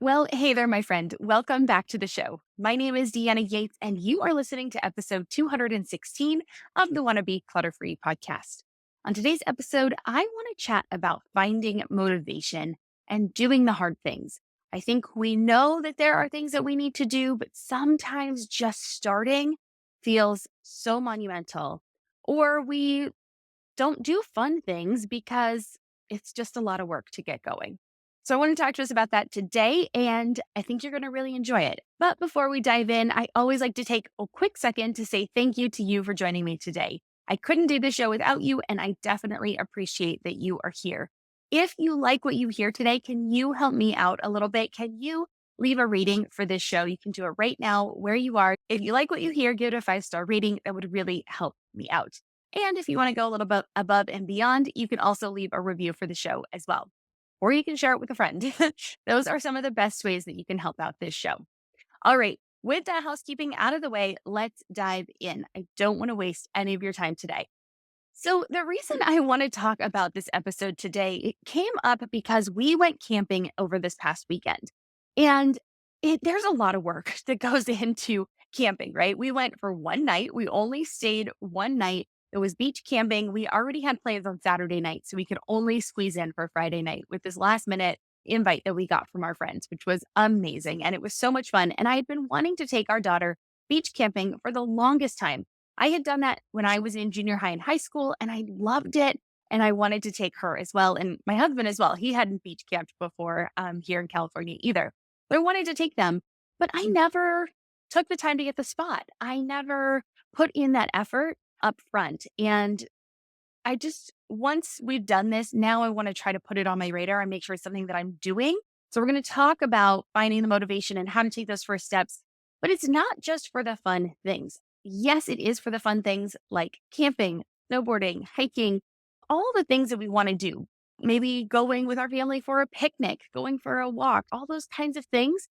Well, hey there, my friend. Welcome back to the show. My name is Deanna Yates, and you are listening to episode 216 of the Wannabe Clutter Free podcast. On today's episode, I want to chat about finding motivation and doing the hard things. I think we know that there are things that we need to do, but sometimes just starting feels so monumental, or we don't do fun things because it's just a lot of work to get going. So, I want to talk to us about that today, and I think you're going to really enjoy it. But before we dive in, I always like to take a quick second to say thank you to you for joining me today. I couldn't do the show without you, and I definitely appreciate that you are here. If you like what you hear today, can you help me out a little bit? Can you leave a rating for this show? You can do it right now where you are. If you like what you hear, give it a 5-star rating. That would really help me out. And if you want to go a little bit above and beyond, you can also leave a review for the show as well. Or you can share it with a friend. Those are some of the best ways that you can help out this show. All right. With that housekeeping out of the way, let's dive in. I don't want to waste any of your time today. So, the reason I want to talk about this episode today, it came up because we went camping over this past weekend. And there's a lot of work that goes into camping, right? We went for one night. We only stayed one night. It was beach camping. We already had plans on Saturday night, so we could only squeeze in for Friday night with this last minute invite that we got from our friends, which was amazing. And it was so much fun. And I had been wanting to take our daughter beach camping for the longest time. I had done that when I was in junior high and high school, and I loved it. And I wanted to take her as well, and my husband as well. He hadn't beach camped before here in California either. So I wanted to take them, but I never took the time to get the spot. I never put in that effort up front. And I just, once we've done this, now I want to try to put it on my radar and make sure it's something that I'm doing. So we're going to talk about finding the motivation and how to take those first steps. But it's not just for the fun things. Yes, it is for the fun things like camping, snowboarding, hiking, all the things that we want to do. Maybe going with our family for a picnic, going for a walk, all those kinds of things.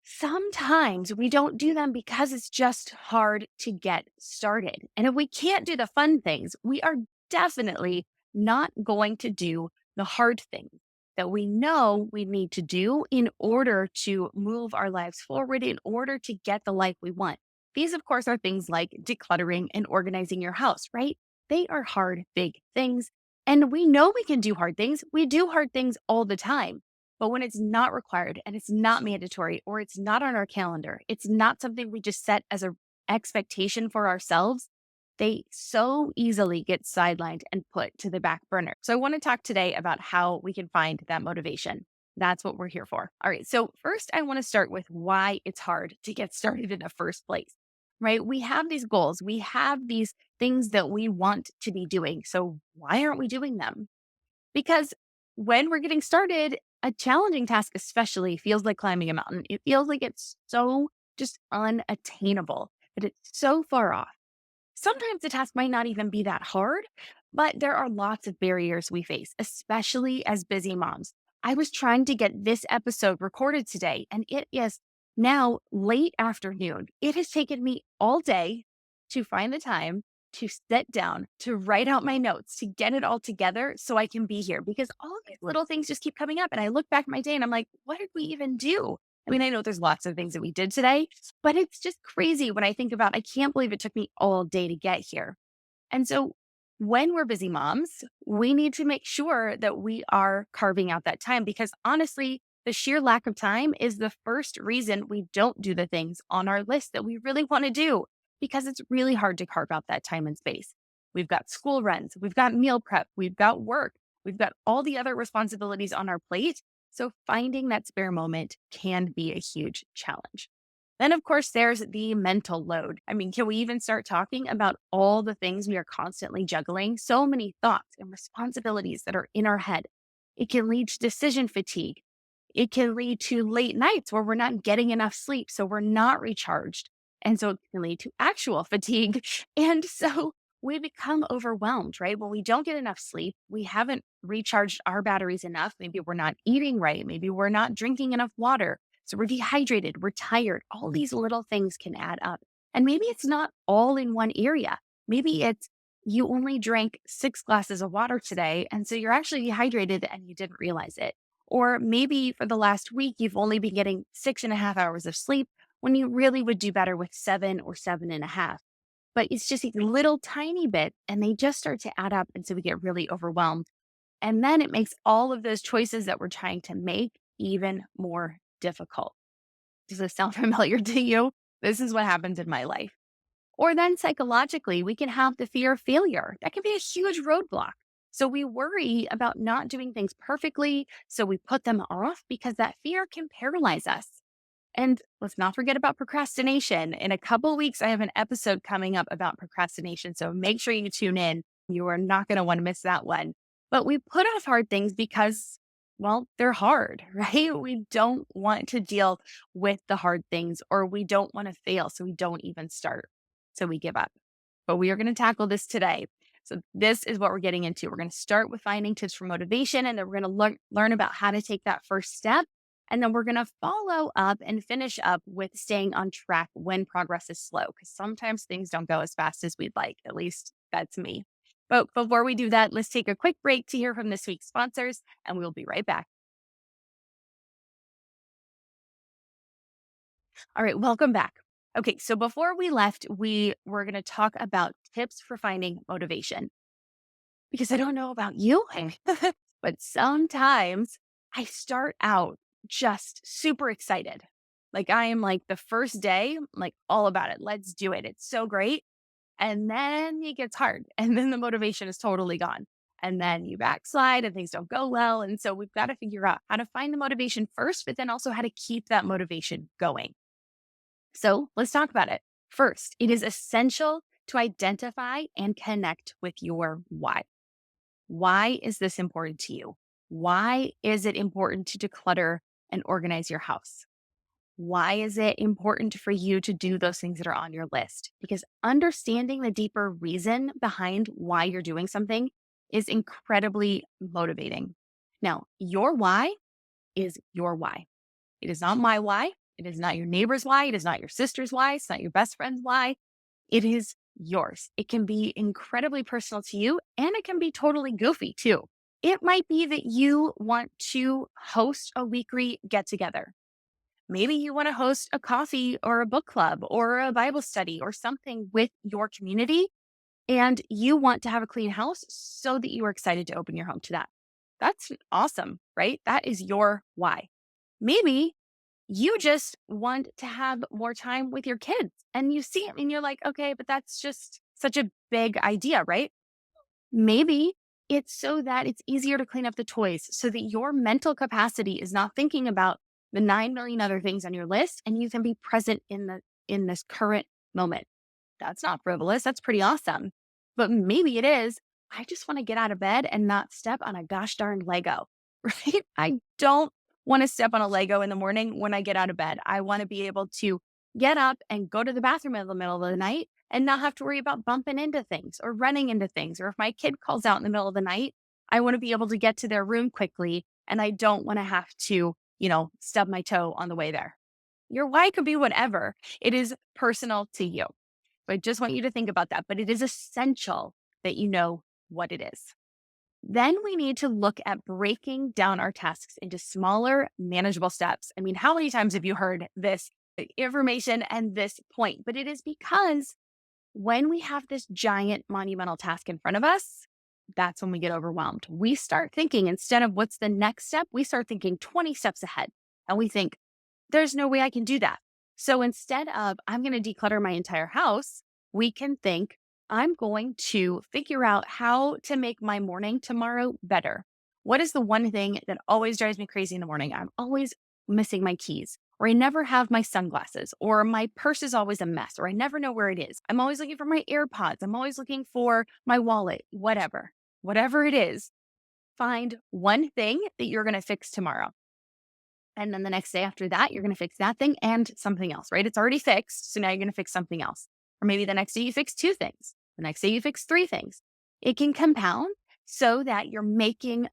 Sometimes we don't do them because it's just hard to get started. And if we can't do the fun things, we are definitely not going to do the hard things that we know we need to do in order to move our lives forward, in order to get the life we want. These, of course, are things like decluttering and organizing your house, right? They are hard, big things. And we know we can do hard things. We do hard things all the time. But when it's not required and it's not mandatory or it's not on our calendar, it's not something we just set as a expectation for ourselves, they so easily get sidelined and put to the back burner. So I want to talk today about how we can find that motivation. That's what we're here for. All right. So first I want to start with why it's hard to get started in the first place. Right? We have these goals. We have these things that we want to be doing. So why aren't we doing them? Because when we're getting started, a challenging task especially feels like climbing a mountain. It feels like it's so just unattainable, that it's so far off. Sometimes the task might not even be that hard, but there are lots of barriers we face, especially as busy moms. I was trying to get this episode recorded today, and it is now late afternoon. It has taken me all day to find the time to sit down, to write out my notes, to get it all together so I can be here because all these little things just keep coming up. And I look back at my day and I'm like, what did we even do? I mean, I know there's lots of things that we did today, but it's just crazy when I think about, I can't believe it took me all day to get here. And so when we're busy moms, we need to make sure that we are carving out that time because honestly, the sheer lack of time is the first reason we don't do the things on our list that we really want to do because it's really hard to carve out that time and space. We've got school runs, we've got meal prep, we've got work, we've got all the other responsibilities on our plate. So finding that spare moment can be a huge challenge. Then, of course, there's the mental load. I mean, can we even start talking about all the things we are constantly juggling? So many thoughts and responsibilities that are in our head. It can lead to decision fatigue. It can lead to late nights where we're not getting enough sleep. So we're not recharged. And so it can lead to actual fatigue. And so we become overwhelmed, right? When we don't get enough sleep, we haven't recharged our batteries enough. Maybe we're not eating right. Maybe we're not drinking enough water. So we're dehydrated, we're tired. All these little things can add up. And maybe it's not all in one area. Maybe it's you only drank 6 glasses of water today. And so you're actually dehydrated and you didn't realize it. Or maybe for the last week, you've only been getting 6.5 hours of sleep when you really would do better with 7 or 7.5. But it's just these little tiny bits and they just start to add up. And so we get really overwhelmed. And then it makes all of those choices that we're trying to make even more difficult. Does this sound familiar to you? This is what happens in my life. Or then psychologically, we can have the fear of failure. That can be a huge roadblock. So we worry about not doing things perfectly. So we put them off because that fear can paralyze us. And let's not forget about procrastination. In a couple of weeks, I have an episode coming up about procrastination. So make sure you tune in. You are not going to want to miss that one. But we put off hard things because, well, they're hard, right? We don't want to deal with the hard things or we don't want to fail. So we don't even start. So we give up. But we are going to tackle this today. So this is what we're getting into. We're going to start with finding tips for motivation, and then we're going to learn about how to take that first step. And then we're going to follow up and finish up with staying on track when progress is slow, because sometimes things don't go as fast as we'd like. At least that's me. But before we do that, let's take a quick break to hear from this week's sponsors, and we'll be right back. All right, welcome back. Okay, so before we left, we were going to talk about tips for finding motivation because I don't know about you, but sometimes I start out just super excited. Like I am like the first day, I'm like all about it. Let's do it. It's so great. And then it gets hard. And then the motivation is totally gone. And then you backslide and things don't go well. And so we've got to figure out how to find the motivation first, but then also how to keep that motivation going. So let's talk about it. First, it is essential to identify and connect with your why. Why is this important to you? Why is it important to declutter and organize your house? Why is it important for you to do those things that are on your list? Because understanding the deeper reason behind why you're doing something is incredibly motivating. Now, your why is your why. It is not my why. It is not your neighbor's why. It is not your sister's why. It's not your best friend's why. It is yours. It can be incredibly personal to you and it can be totally goofy too. It might be that you want to host a weekly get together. Maybe you want to host a coffee or a book club or a Bible study or something with your community. And you want to have a clean house so that you are excited to open your home to that. That's awesome, right? That is your why. Maybe you just want to have more time with your kids and you see it and you're like, okay, but that's just such a big idea, right? Maybe it's so that it's easier to clean up the toys so that your mental capacity is not thinking about the 9 million other things on your list and you can be present in this current moment. That's not frivolous. That's pretty awesome. But maybe it is. I just want to get out of bed and not step on a gosh darn Lego, right? I don't want to step on a Lego in the morning when I get out of bed. I want to be able to get up and go to the bathroom in the middle of the night and not have to worry about bumping into things or running into things. Or if my kid calls out in the middle of the night, I want to be able to get to their room quickly and I don't want to have to, stub my toe on the way there. Your why could be whatever. It is personal to you. So I just want you to think about that, but it is essential that you know what it is. Then we need to look at breaking down our tasks into smaller, manageable steps. I mean, how many times have you heard this information and this point? But it is because when we have this giant monumental task in front of us, that's when we get overwhelmed. We start thinking, instead of what's the next step, we start thinking 20 steps ahead. And we think, there's no way I can do that. So instead of, I'm going to declutter my entire house, we can think, I'm going to figure out how to make my morning tomorrow better. What is the one thing that always drives me crazy in the morning? I'm always missing my keys, or I never have my sunglasses, or my purse is always a mess, or I never know where it is. I'm always looking for my AirPods. I'm always looking for my wallet, whatever it is. Find one thing that you're going to fix tomorrow. And then the next day after that, you're going to fix that thing and something else, right? It's already fixed. So now you're going to fix something else. Or maybe the next day you fix two things. The next day you fix three things. It can compound so that you're making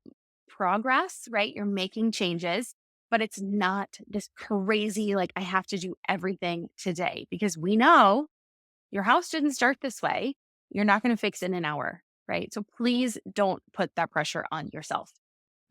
progress, right? You're making changes, but it's not this crazy, like, I have to do everything today because we know your house didn't start this way. You're not going to fix it in an hour, right? So please don't put that pressure on yourself.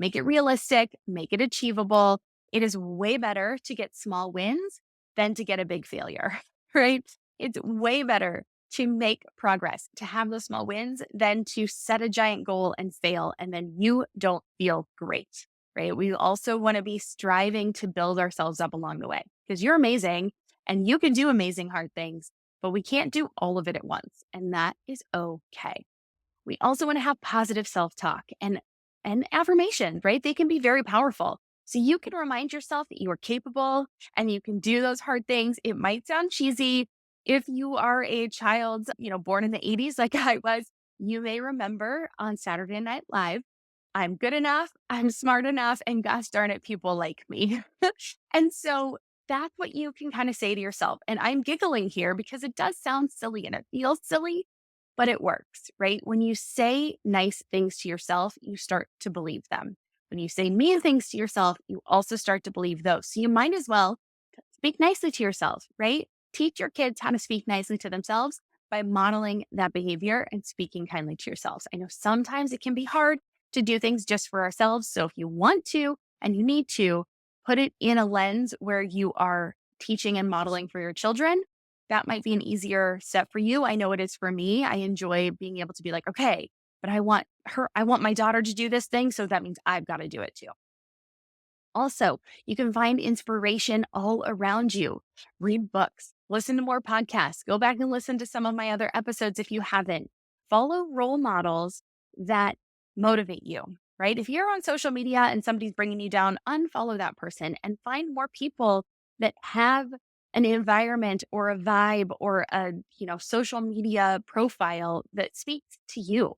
Make it realistic, make it achievable. It is way better to get small wins than to get a big failure, right? It's way better to make progress, to have those small wins than to set a giant goal and fail. And then you don't feel great, right? We also want to be striving to build ourselves up along the way because you're amazing and you can do amazing hard things, but we can't do all of it at once. And that is okay. We also want to have positive self-talk and affirmation, right? They can be very powerful. So you can remind yourself that you are capable and you can do those hard things. It might sound cheesy. If you are a child, born in the 80s like I was, you may remember on Saturday Night Live, I'm good enough, I'm smart enough, and gosh darn it, people like me. And so that's what you can kind of say to yourself. And I'm giggling here because it does sound silly and it feels silly, but it works, right? When you say nice things to yourself, you start to believe them. When you say mean things to yourself, you also start to believe those. So you might as well speak nicely to yourself, right? Teach your kids how to speak nicely to themselves by modeling that behavior and speaking kindly to yourselves. I know sometimes it can be hard to do things just for ourselves. So if you want to and you need to, put it in a lens where you are teaching and modeling for your children. That might be an easier step for you. I know it is for me. I enjoy being able to be like, okay, but I want my daughter to do this thing. So that means I've got to do it too. Also, you can find inspiration all around you. Read books, listen to more podcasts, go back and listen to some of my other episodes if you haven't. Follow role models that motivate you, right? If you're on social media and somebody's bringing you down, unfollow that person and find more people that have an environment or a vibe or a, social media profile that speaks to you.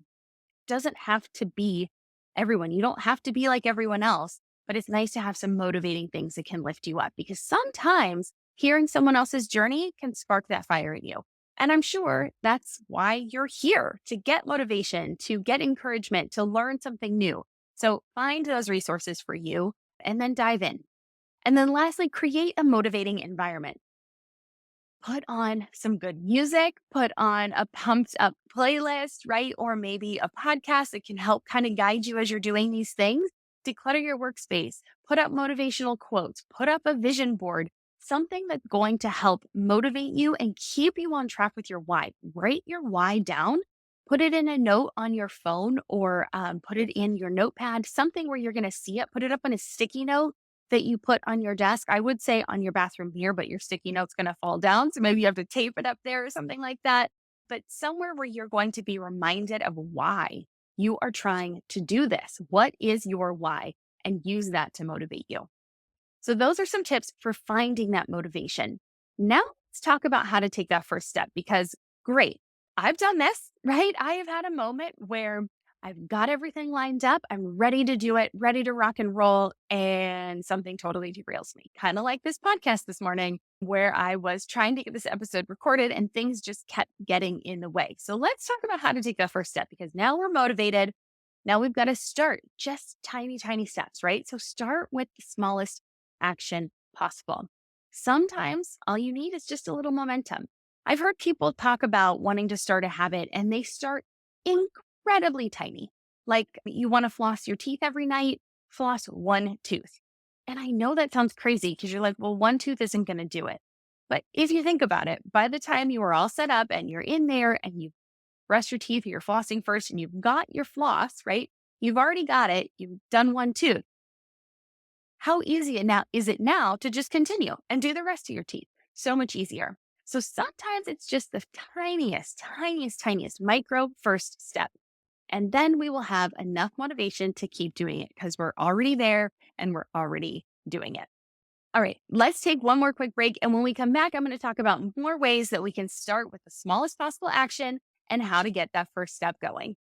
Doesn't have to be everyone. You don't have to be like everyone else, but it's nice to have some motivating things that can lift you up because sometimes hearing someone else's journey can spark that fire in you. And I'm sure that's why you're here, to get motivation, to get encouragement, to learn something new. So find those resources for you and then dive in. And then lastly, create a motivating environment. Put on some good music, put on a pumped up playlist, right? Or maybe a podcast that can help kind of guide you as you're doing these things. Declutter your workspace, put up motivational quotes, put up a vision board, something that's going to help motivate you and keep you on track with your why. Write your why down, put it in a note on your phone or put it in your notepad, something where you're going to see it, put it up on a sticky note that you put on your desk. I would say on your bathroom mirror, but your sticky note's going to fall down. So maybe you have to tape it up there or something like that. But somewhere where you're going to be reminded of why you are trying to do this. What is your why? And use that to motivate you. So those are some tips for finding that motivation. Now let's talk about how to take that first step because great. I've done this, right? I have had a moment where I've got everything lined up. I'm ready to do it, ready to rock and roll. And something totally derails me. Kind of like this podcast this morning, where I was trying to get this episode recorded and things just kept getting in the way. So let's talk about how to take that first step because now we're motivated. Now we've got to start just tiny, tiny steps, right? So start with the smallest action possible. Sometimes all you need is just a little momentum. I've heard people talk about wanting to start a habit and they start incredibly tiny. Like you want to floss your teeth every night, floss one tooth. And I know that sounds crazy because you're like, well, one tooth isn't going to do it. But if you think about it, by the time you are all set up and you're in there and you brush your teeth, you're flossing first and you've got your floss, right? You've already got it. You've done one tooth. How easy is it now to just continue and do the rest of your teeth? So much easier. So sometimes it's just the tiniest micro first step. And then we will have enough motivation to keep doing it because we're already there and we're already doing it. All right, let's take one more quick break. And when we come back, I'm going to talk about more ways that we can start with the smallest possible action and how to get that first step going.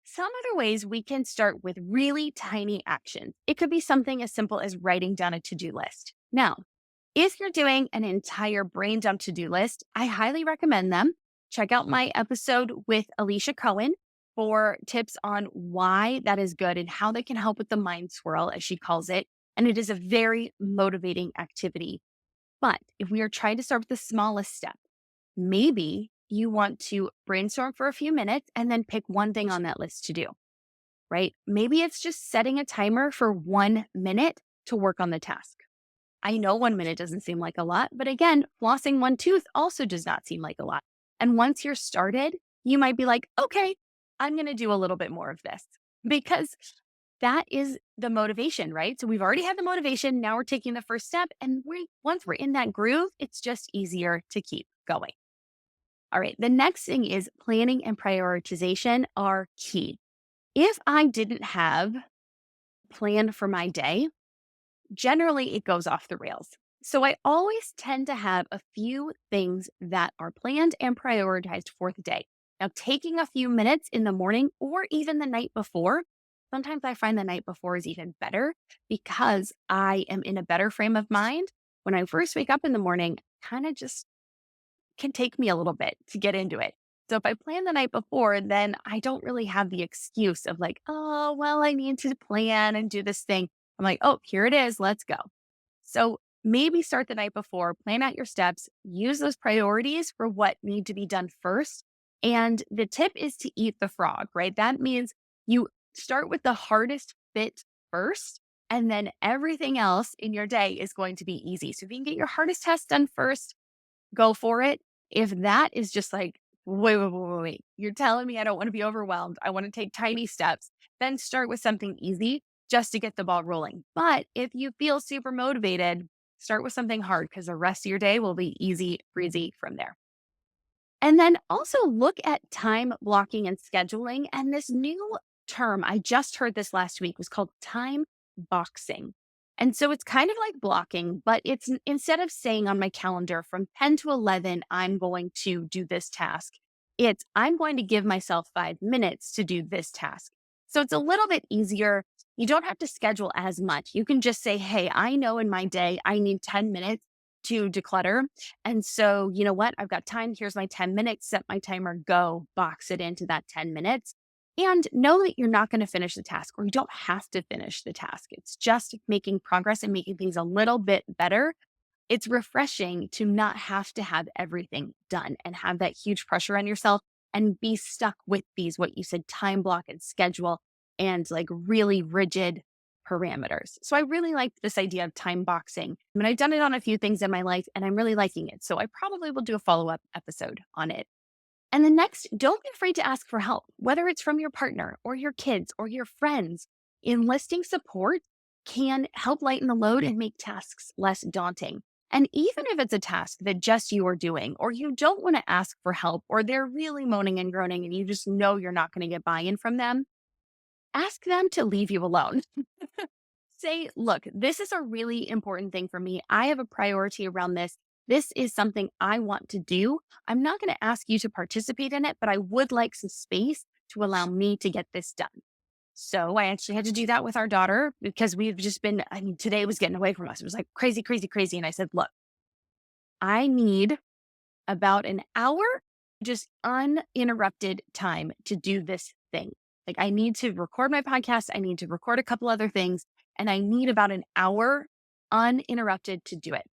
Some other ways we can start with really tiny actions. It could be something as simple as writing down a to-do list. Now, if you're doing an entire brain dump to-do list, I highly recommend them. Check out my episode with Alicia Cohen for tips on why that is good and how they can help with the mind swirl, as she calls it. And it is a very motivating activity. But if we are trying to start with the smallest step, maybe you want to brainstorm for a few minutes and then pick one thing on that list to do, right? Maybe it's just setting a timer for 1 minute to work on the task. I know 1 minute doesn't seem like a lot, but again, flossing one tooth also does not seem like a lot. And once you're started, you might be like, okay, I'm going to do a little bit more of this because that is the motivation, right? So we've already had the motivation. Now we're taking the first step. And once we're in that groove, it's just easier to keep going. All right. The next thing is planning and prioritization are key. If I didn't have plan for my day, generally it goes off the rails. So I always tend to have a few things that are planned and prioritized for the day. Now, taking a few minutes in the morning or even the night before, sometimes I find the night before is even better because I am in a better frame of mind. When I first wake up in the morning, kind of just can take me a little bit to get into it. So if I plan the night before, then I don't really have the excuse of like, oh, well, I need to plan and do this thing. I'm like, oh, here it is. Let's go. So maybe start the night before, plan out your steps, use those priorities for what need to be done first. And the tip is to eat the frog, right? That means you start with the hardest fit first, and then everything else in your day is going to be easy. So if you can get your hardest task done first, go for it. If that is just like, wait, you're telling me I don't want to be overwhelmed. I want to take tiny steps. Then start with something easy just to get the ball rolling. But if you feel super motivated, start with something hard because the rest of your day will be easy breezy from there. And then also look at time blocking and scheduling. And this new term, I just heard this last week, was called time boxing. And so it's kind of like blocking, but instead of saying on my calendar from 10 to 11, I'm going to do this task, it's I'm going to give myself 5 minutes to do this task. So it's a little bit easier. You don't have to schedule as much. You can just say, hey, I know in my day I need 10 minutes to declutter. And so, you know what? I've got time. Here's my 10 minutes, set my timer, go box it into that 10 minutes. And know that you're not going to finish the task or you don't have to finish the task. It's just making progress and making things a little bit better. It's refreshing to not have to have everything done and have that huge pressure on yourself and be stuck with these, what you said, time block and schedule and like really rigid parameters. So I really like this idea of time boxing. I mean, I've done it on a few things in my life and I'm really liking it. So I probably will do a follow-up episode on it. And the next, don't be afraid to ask for help, whether it's from your partner or your kids or your friends. Enlisting support can help lighten the load and make tasks less daunting. And even if it's a task that just you are doing, or you don't want to ask for help, or they're really moaning and groaning and you just know you're not going to get buy in from them, ask them to leave you alone. Say, look, this is a really important thing for me. I have a priority around this. This is something I want to do. I'm not going to ask you to participate in it, but I would like some space to allow me to get this done. So I actually had to do that with our daughter because we've just been, I mean, today was getting away from us. It was like crazy, crazy, crazy. And I said, look, I need about an hour, just uninterrupted time to do this thing. Like I need to record my podcast. I need to record a couple other things and I need about an hour uninterrupted to do it.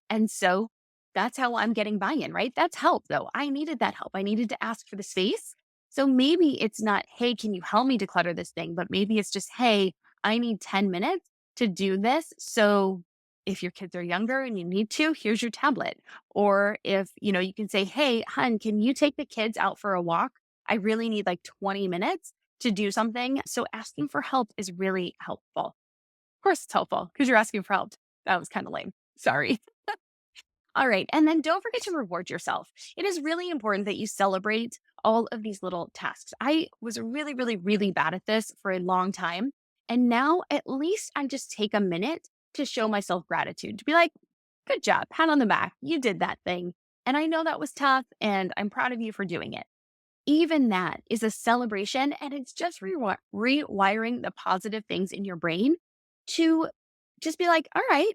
And so that's how I'm getting buy-in, right? That's help though. I needed that help. I needed to ask for the space. So maybe it's not, hey, can you help me declutter this thing? But maybe it's just, hey, I need 10 minutes to do this. So if your kids are younger and you need to, here's your tablet. Or if, you can say, hey, hun, can you take the kids out for a walk? I really need like 20 minutes to do something. So asking for help is really helpful. Of course, it's helpful because you're asking for help. That was kind of lame. Sorry. All right. And then don't forget to reward yourself. It is really important that you celebrate all of these little tasks. I was really, really, really bad at this for a long time. And now at least I just take a minute to show myself gratitude, to be like, good job, pat on the back. You did that thing. And I know that was tough and I'm proud of you for doing it. Even that is a celebration and it's just rewiring the positive things in your brain to just be like, all right,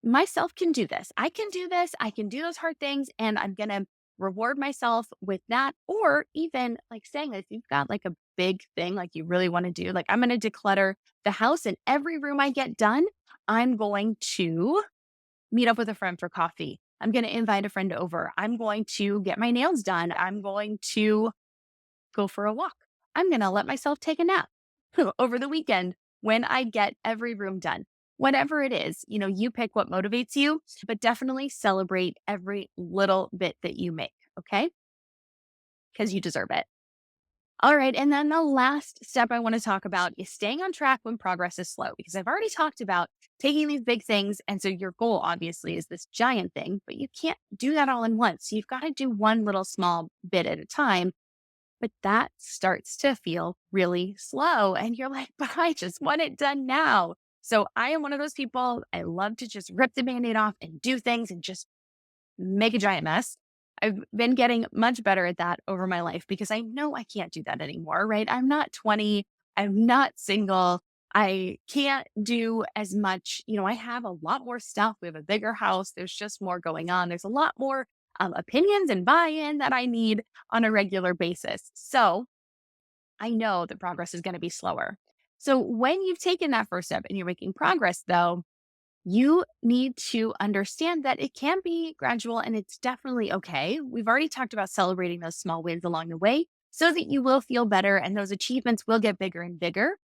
myself can do this. I can do this. I can do those hard things. And I'm going to reward myself with that. Or even like saying that if you've got like a big thing, like you really want to do, like I'm going to declutter the house and every room I get done, I'm going to meet up with a friend for coffee. I'm going to invite a friend over. I'm going to get my nails done. I'm going to go for a walk. I'm going to let myself take a nap over the weekend when I get every room done. Whatever it is, you pick what motivates you, but definitely celebrate every little bit that you make. Okay. Because you deserve it. All right. And then the last step I want to talk about is staying on track when progress is slow, because I've already talked about taking these big things. And so your goal obviously is this giant thing, but you can't do that all in once. So you've got to do one little small bit at a time. But that starts to feel really slow. And you're like, but I just want it done now. So I am one of those people. I love to just rip the band-aid off and do things and just make a giant mess. I've been getting much better at that over my life because I know I can't do that anymore, right? I'm not 20. I'm not single. I can't do as much. I have a lot more stuff. We have a bigger house. There's just more going on. There's a lot more opinions and buy in that I need on a regular basis. So I know that progress is going to be slower. So when you've taken that first step and you're making progress, though, you need to understand that it can be gradual and it's definitely okay. We've already talked about celebrating those small wins along the way so that you will feel better and those achievements will get bigger and bigger.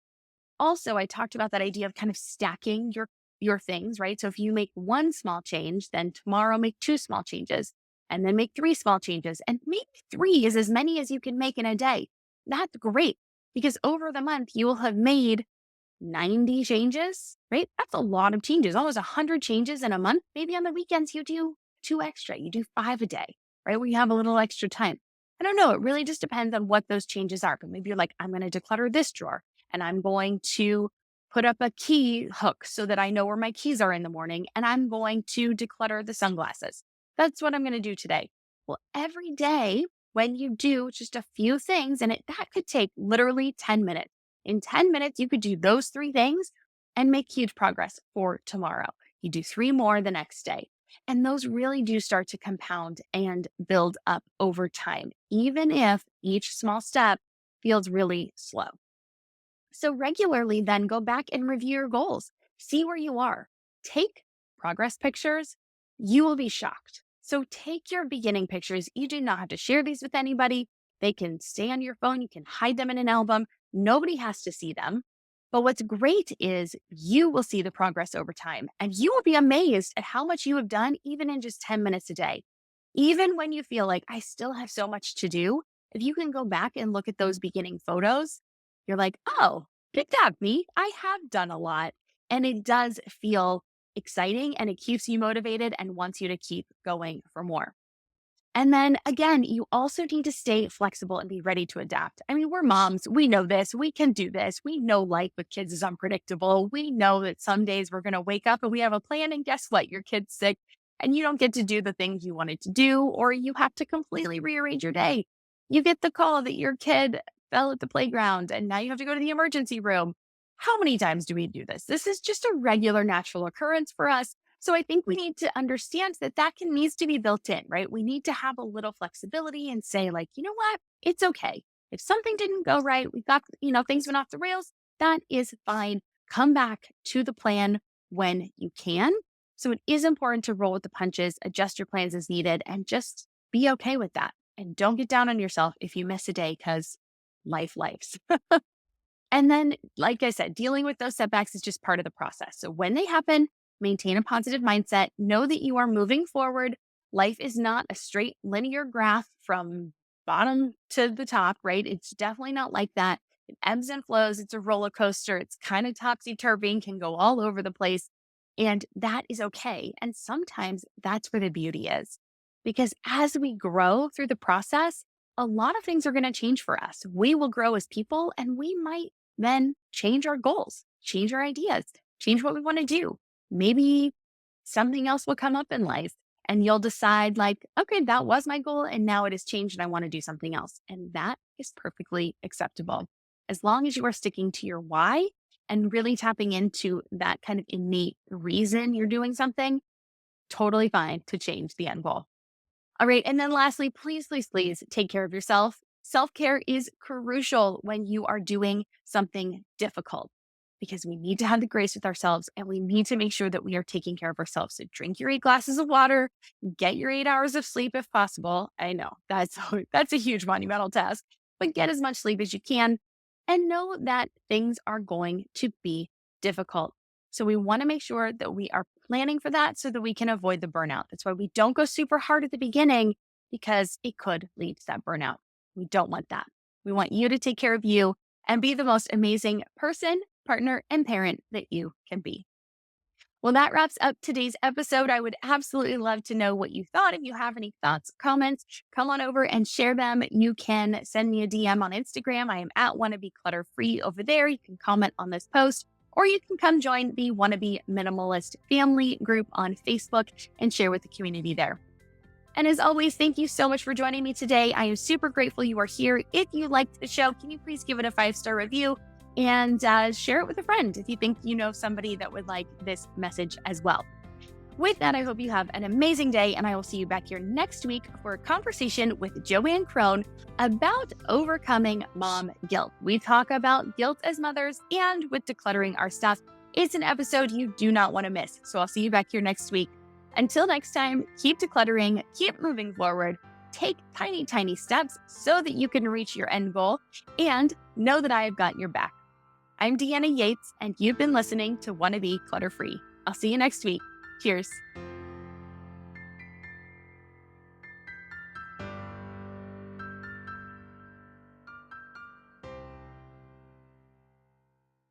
Also, I talked about that idea of kind of stacking your things, right? So if you make one small change, then tomorrow make two small changes and then make three small changes. And maybe three is as many as you can make in a day. That's great because over the month you will have made 90 changes, right? That's a lot of changes, almost 100 changes in a month. Maybe on the weekends, you do two extra, you do five a day, right? Where you have a little extra time. I don't know. It really just depends on what those changes are. But maybe you're like, I'm going to declutter this drawer and I'm going to put up a key hook so that I know where my keys are in the morning. And I'm going to declutter the sunglasses. That's what I'm going to do today. Well, every day when you do just a few things, and that could take literally 10 minutes. In 10 minutes, you could do those three things and make huge progress for tomorrow. You do three more the next day. And those really do start to compound and build up over time, even if each small step feels really slow. So regularly then go back and review your goals. See where you are. Take progress pictures. You will be shocked. So take your beginning pictures. You do not have to share these with anybody. They can stay on your phone. You can hide them in an album. Nobody has to see them. But what's great is you will see the progress over time and you will be amazed at how much you have done even in just 10 minutes a day. Even when you feel like I still have so much to do, if you can go back and look at those beginning photos, you're like, oh, good job, me. I have done a lot. And it does feel exciting and it keeps you motivated and wants you to keep going for more. And then again, you also need to stay flexible and be ready to adapt. I mean, we're moms. We know this. We can do this. We know life with kids is unpredictable. We know that some days we're going to wake up and we have a plan. And guess what? Your kid's sick and you don't get to do the things you wanted to do, or you have to completely rearrange your day. You get the call that your kid fell at the playground and now you have to go to the emergency room. How many times do we do this? This is just a regular natural occurrence for us. So I think we need to understand that needs to be built in, right? We need to have a little flexibility and say like, you know what? It's okay. If something didn't go right, we got, things went off the rails. That is fine. Come back to the plan when you can. So it is important to roll with the punches, adjust your plans as needed, and just be okay with that. And don't get down on yourself if you miss a day because lives. And then, like I said, dealing with those setbacks is just part of the process. So when they happen, maintain a positive mindset. Know that you are moving forward. Life is not a straight linear graph from bottom to the top, right? It's definitely not like that. It ebbs and flows. It's a roller coaster. It's kind of topsy turvy, can go all over the place. And that is okay. And sometimes that's where the beauty is. Because as we grow through the process, a lot of things are going to change for us. We will grow as people and we might then change our goals, change our ideas, change what we want to do. Maybe something else will come up in life and you'll decide like, okay, that was my goal and now it has changed and I want to do something else. And that is perfectly acceptable. As long as you are sticking to your why and really tapping into that kind of innate reason you're doing something, totally fine to change the end goal. All right. And then lastly, please take care of yourself. Self care is crucial when you are doing something difficult. because we need to have the grace with ourselves and we need to make sure that we are taking care of ourselves. So drink your 8 glasses of water, get your 8 hours of sleep if possible. I know that's a huge monumental task, but get as much sleep as you can and know that things are going to be difficult. So we want to make sure that we are planning for that so that we can avoid the burnout. That's why we don't go super hard at the beginning because it could lead to that burnout. We don't want that. We want you to take care of you and be the most amazing person, partner, and parent that you can be. Well, that wraps up today's episode. I would absolutely love to know what you thought. If you have any thoughts, comments, come on over and share them. You can send me a DM on Instagram. I am at Wannabe Clutter Free over there. You can comment on this post, or you can come join the Wannabe Minimalist family group on Facebook and share with the community there. And as always, thank you so much for joining me today. I am super grateful you are here. If you liked the show, can you please give it a 5-star review and share it with a friend if you think you know somebody that would like this message as well. With that, I hope you have an amazing day, and I will see you back here next week for a conversation with Joanne Crone about overcoming mom guilt. We talk about guilt as mothers and with decluttering our stuff. It's an episode you do not want to miss. So I'll see you back here next week. Until next time, keep decluttering, keep moving forward, take tiny, tiny steps so that you can reach your end goal, and know that I have got your back. I'm Deanna Yates, and you've been listening to Wannabe Clutter Free. I'll see you next week. Cheers.